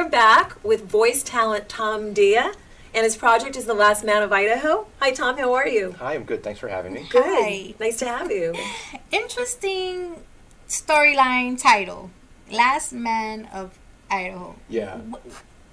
are back with voice talent Tom Dia, and his project is The Last Man of Idaho. Hi, Tom. How are you? Hi, I'm good. Thanks for having me. Good. Hi. Nice to have you. Interesting storyline title. Last Man of Idaho. Yeah.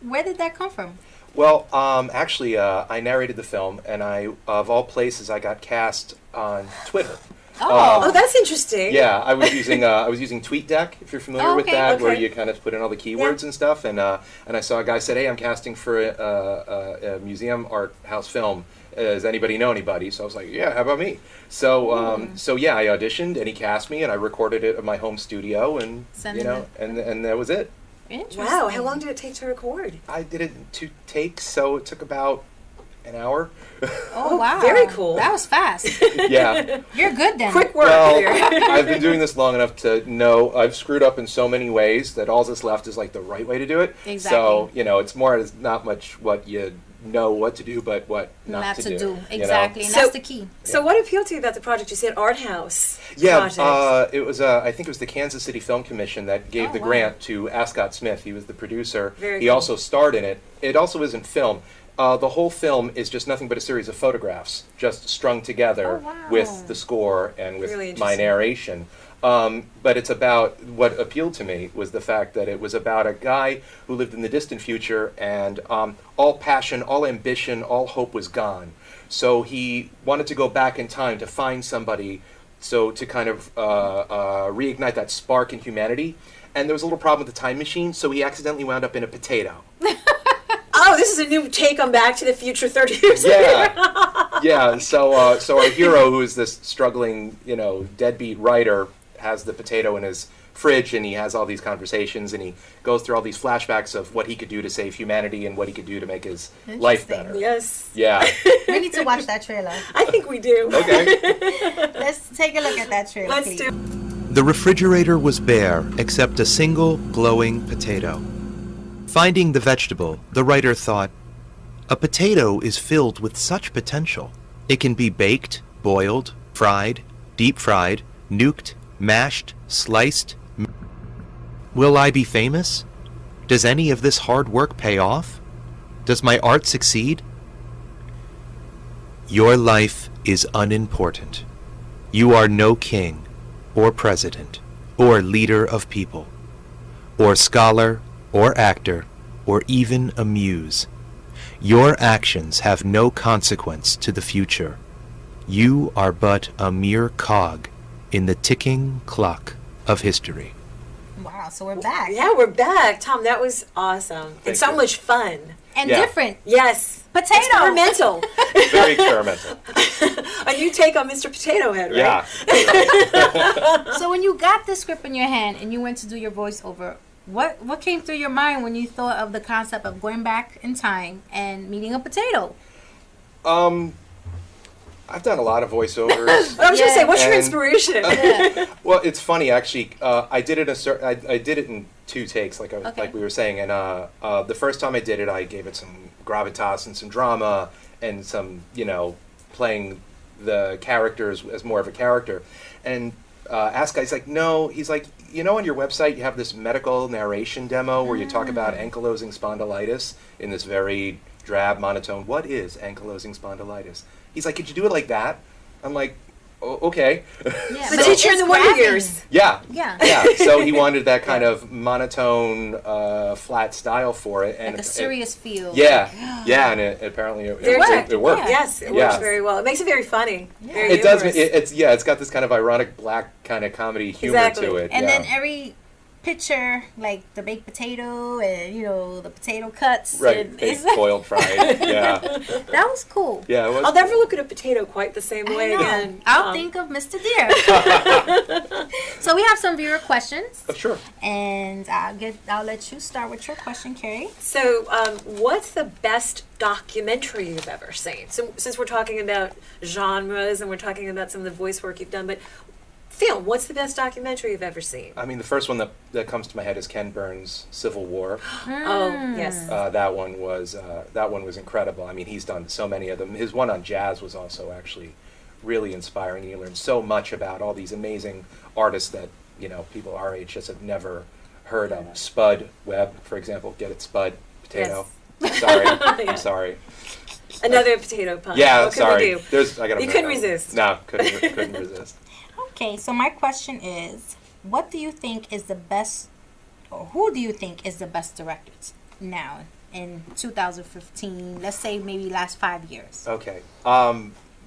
Where did that come from? Well, actually, I narrated the film, and of all places, I got cast on Twitter. Oh, that's interesting. Yeah, I was using TweetDeck, if you're familiar with okay, that, where okay. you kind of put in all the keywords and stuff. And I saw a guy said, "Hey, I'm casting for a museum art house film. Does anybody know anybody?" So I was like, "Yeah, how about me?" So so yeah, I auditioned, and he cast me, and I recorded it at my home studio, and and that was it. Interesting. Wow, how long did it take to record? I did it in 2 takes, so it took about an hour. Oh, wow. Very cool. That was fast. Yeah. You're good then. Quick work Well, here. I've been doing this long enough to know I've screwed up in so many ways that all that's left is like the right way to do it. Exactly. So, it's more, it's not much what you know what to do, but what not to do. Exactly, and So- that's the key. So what appealed to you about the project? You said art house Yeah, project. it was. I think it was the Kansas City Film Commission that gave Oh, the wow. grant to Ascot Smith. He was the producer. Very he cool. also starred in it. It also isn't film. The whole film is just nothing but a series of photographs, just strung together Oh, wow. with the score and with Really my interesting. narration. But it's about, what appealed to me was the fact that it was about a guy who lived in the distant future, and all passion, all ambition, all hope was gone. So he wanted to go back in time to find somebody, so to kind of reignite that spark in humanity. And there was a little problem with the time machine, so he accidentally wound up in a potato. Oh, this is a new take on Back to the Future 30 years later. Yeah, yeah. So, so our hero, who is this struggling, deadbeat writer, has the potato in his fridge, and he has all these conversations, and he goes through all these flashbacks of what he could do to save humanity and what he could do to make his life Interesting. better. Yes. Yeah. We need to watch that trailer. I think we do. Okay. Let's take a look at that trailer, Let's please. do. The refrigerator was bare except a single glowing potato. Finding the vegetable, the writer thought, a potato is filled with such potential. It can be baked, boiled, fried, deep fried, nuked, mashed, sliced. Will I be famous? Does any of this hard work pay off? Does my art succeed? Your life is unimportant. You are no king, or president, or leader of people, or scholar, or actor, or even a muse. Your actions have no consequence to the future. You are but a mere cog in the ticking clock of history. Wow, so we're back. Yeah, we're back. Tom, that was awesome. And Thank so you. much fun. And Yeah. different. Yes. Potato. Experimental. Very experimental. A new take on Mr. Potato Head, right? Yeah. So when you got the script in your hand and you went to do your voiceover, what came through your mind when you thought of the concept of going back in time and meeting a potato? I've done a lot of voiceovers. I was going to say, what's your And- inspiration? Well, it's funny actually. I did it I did it in 2 takes, like Okay. like we were saying. And the first time I did it, I gave it some gravitas and some drama and some, playing the characters as more of a character. And Ask Guy's like, no. He's like, on your website you have this medical narration demo where you talk about ankylosing spondylitis in this very drab monotone. What is ankylosing spondylitis? He's like, could you do it like that? I'm like, okay. Yeah, The but teacher in it's the Wonder grabbing. Years. Yeah. Yeah. Yeah. So he wanted that kind of monotone, flat style for it, and Like a serious feel. Yeah, yeah, and apparently it Very worked. good. It worked. Yeah. Yes, it Yeah. works very well. It makes it very funny. Very It does. humorous. It's got this kind of ironic black kind of comedy humor Exactly. to it. And yeah. then every picture, like the baked potato and the potato cuts. right, and baked, boiled, fried. Yeah, that was cool. yeah. It was I'll never cool. look at a potato quite the same I way know. again. I'll think of Mr. Deer. So we have some viewer questions, Oh, sure. and I'll let you start with your question, Carrie. So, what's the best documentary you've ever seen? So, since we're talking about genres and we're talking about some of the voice work you've done, but film, what's the best documentary you've ever seen? I mean, the first one that comes to my head is Ken Burns' Civil War. Oh, yes. That one was incredible. I mean, he's done so many of them. His one on jazz was also actually really inspiring. You learn so much about all these amazing artists that people our age just have never heard Spud Webb, for example. Get it, Spud potato. Yes. Sorry, Yeah. I'm sorry. Another potato pun. Yeah, what could sorry. we do? I got You couldn't resist. No, couldn't resist. Okay, so my question is, what do you think is the best, or who do you think is the best directors now in 2015? Let's say maybe last 5 years. Okay.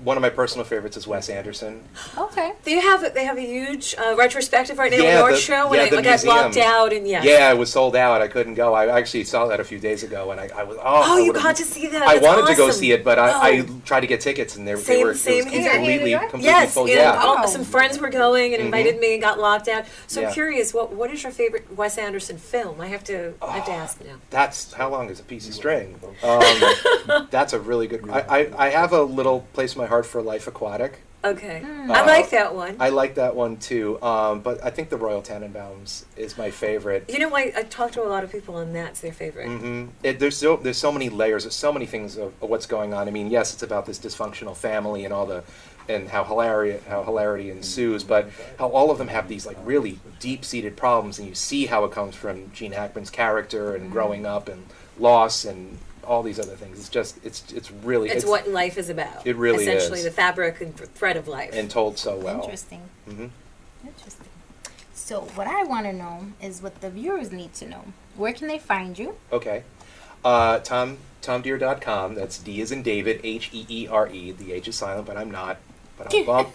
One of my personal favorites is Wes Anderson. Okay. They have a huge retrospective right now Yeah, at North the- Show, and yeah, it the got locked museum. out, and yes. Yeah, it was sold out. I couldn't go. I actually saw that a few days ago, and I was Oh, I you would've- got to see that. I That's wanted to go awesome. see it, but I Oh. tried to get tickets, and they Same- were same it was here. completely Here? completely Yes, full. and Yeah. Oh. some friends were going and invited me and got locked out. So Yeah. I'm curious, what is your favorite Wes Anderson film? I have to ask now. That's how long is a piece of string? That's a really good. I have a little place in my heart for Life Aquatic. Okay, I like that one. I like that one too, but I think the Royal Tenenbaums is my favorite. You know, I talked to a lot of people, and that's their favorite. There's so many layers, there's so many things of what's going on. I mean, yes, it's about this dysfunctional family and how hilarity ensues, but how all of them have these like really deep-seated problems, and you see how it comes from Gene Hackman's character and growing up and loss and all these other things. It's just it's really It's what life is about. It really essentially is. the fabric and thread of life. and told so well. Interesting. Mhm. Interesting. So what I want to know is what the viewers need to know. Where can they find you? Okay. TomDeere.com. That's D as in David, Heere. The H is silent, but I'm not. But I'm bump.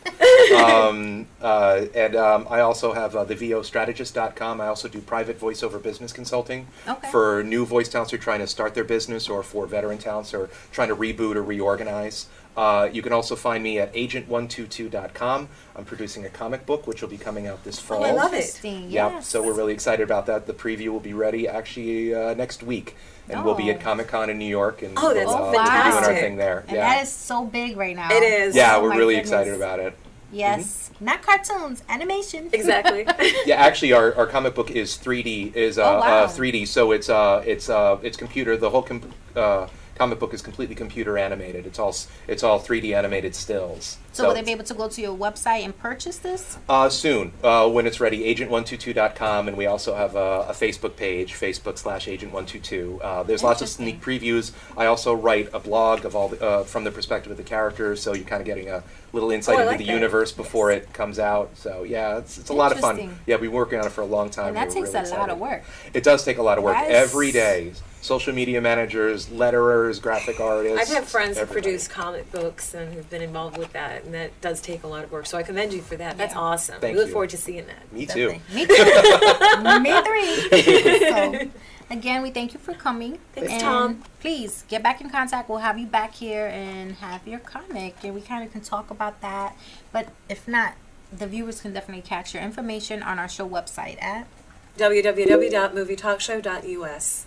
I also have the VOstrategist.com. I also do private voiceover business consulting Okay. for new voice talents who are trying to start their business, or for veteran talents who are trying to reboot or reorganize. You can also find me at agent122.com. I'm producing a comic book, which will be coming out this fall. I love it. Interesting. Yeah, Yes. so we're really excited about that. The preview will be ready actually next week, and we'll be at Oh. Comic-Con in New York, and Oh, that's we'll, be fantastic. doing our thing there. And yeah, that is so big right now. It is. yeah, Oh we're my really goodness. excited about it. Yes. Not cartoons, animation. Exactly. Yeah, actually, our comic book is 3D. Oh, wow. 3D. So it's computer. The whole comic book is completely computer animated. It's all 3D animated stills. So will they be able to go to your website and purchase this? Soon, when it's ready, agent122.com, and we also have a Facebook page, Facebook/agent122. There's lots of sneak previews. I also write a blog of all from the perspective of the characters, so you're kind of getting a little insight Oh, I into like the that. universe before it comes out. So yeah, it's a lot of fun. Interesting. Yeah, we've been working on it for a long time. And that We're takes really a lot of excited. work. It does take a lot of work That is- every day. Social media managers, letterers, graphic artists. I've had friends who everybody. produce comic books and who've been involved with that, and that does take a lot of work. So I commend you for that. That's Yeah. awesome. Thank we look you. forward to seeing that. Me too. Definitely. Me too. Me three. So, again, we thank you for coming. Thanks, and Tom. Please get back in contact. We'll have you back here and have your comic, and we kind of can talk about that. But if not, the viewers can definitely catch your information on our show website at www.movietalkshow.us.